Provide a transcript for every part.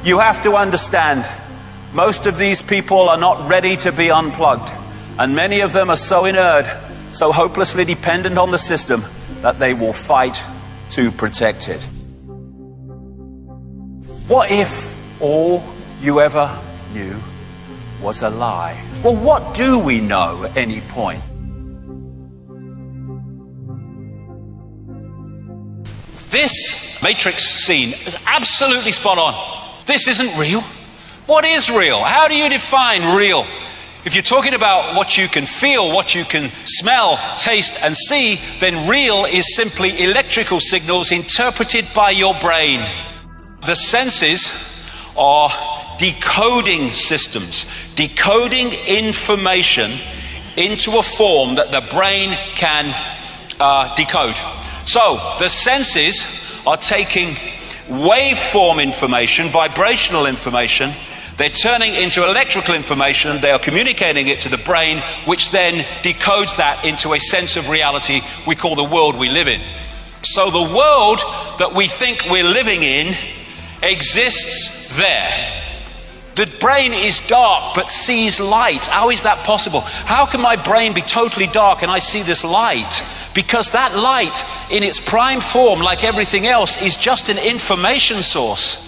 You have to understand, most of these people are not ready to be unplugged. And many of them are so inert, so hopelessly dependent on the system, that they will fight to protect it. What if all you ever knew was a lie? Well, what do we know at any point? This Matrix scene is absolutely spot on. This isn't real. What is real? How do you define real? If you're talking about what you can feel, what you can smell, taste, and see, then real is simply electrical signals interpreted by your brain. The senses are decoding systems, decoding information into a form that the brain can decode. So the senses are taking waveform information, vibrational information, they're turning into electrical information, they are communicating it to the brain, which then decodes that into a sense of reality we call the world we live in. So the world that we think we're living in exists there. The brain is dark but sees light. How is that possible? How can my brain be totally dark and I see this light? Because that light in its prime form, like everything else, is just an information source.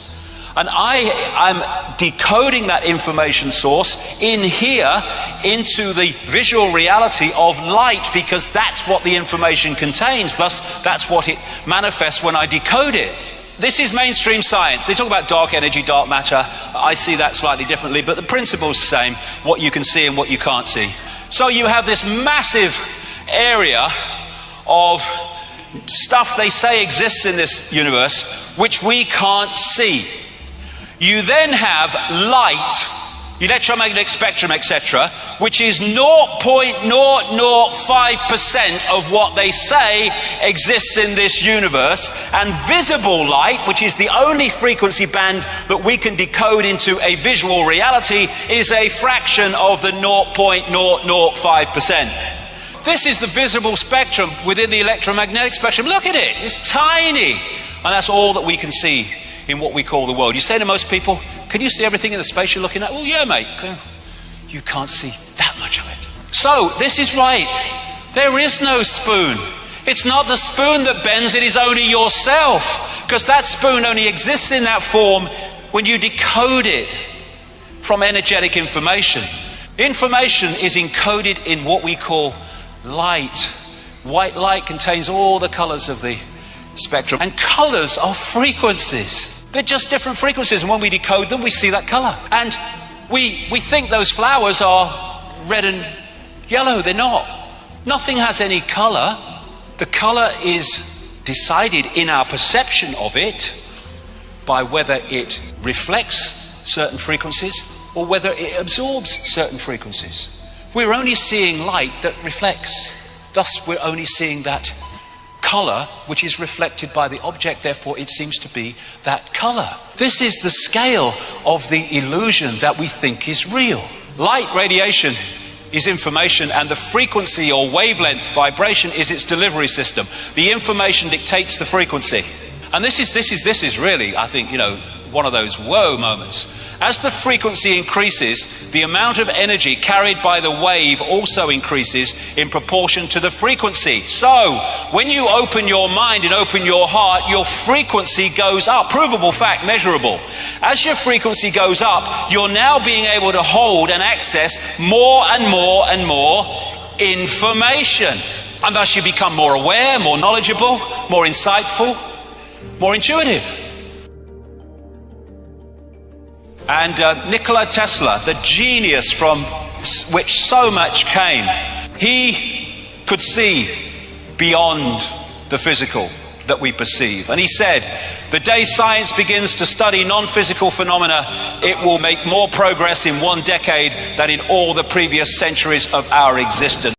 And I'm decoding that information source in here into the visual reality of light, because that's what the information contains. Thus, that's what it manifests when I decode it. This is mainstream science. They talk about dark energy, dark matter. I see that slightly differently, but the principle's the same, what you can see and what you can't see. So you have this massive area of stuff they say exists in this universe, which we can't see. You then have light, electromagnetic spectrum, etc., which is 0.005% of what they say exists in this universe. And visible light, which is the only frequency band that we can decode into a visual reality, is a fraction of the 0.005%. This is the visible spectrum within the electromagnetic spectrum. Look at it, it's tiny. And that's all that we can see in what we call the world. You say to most people, can you see everything in the space you're looking at? Oh yeah, mate. You can't see that much of it. So this is right. There is no spoon. It's not the spoon that bends, it is only yourself. Because that spoon only exists in that form when you decode it from energetic information. Information is encoded in what we call light. White light contains all the colors of the spectrum. And colors are frequencies. They're just different frequencies, and when we decode them, we see that color. And we think those flowers are red and yellow. They're not. Nothing has any color. The color is decided in our perception of it by whether it reflects certain frequencies or whether it absorbs certain frequencies. We're only seeing light that reflects. Thus, we're only seeing that color which is reflected by the object, therefore it seems to be that color. This is the scale of the illusion that we think is real. Light radiation is information, and the frequency or wavelength vibration is its delivery system. The information dictates the frequency. And this is really, I think, one of those whoa moments. As the frequency increases, the amount of energy carried by the wave also increases in proportion to the frequency. So, when you open your mind and open your heart, your frequency goes up. Provable fact, measurable. As your frequency goes up, you're now being able to hold and access more and more and more information. And thus you become more aware, more knowledgeable, more insightful, more intuitive. And Nikola Tesla, the genius from which so much came, he could see beyond the physical that we perceive. And he said, the day science begins to study non-physical phenomena, it will make more progress in one decade than in all the previous centuries of our existence.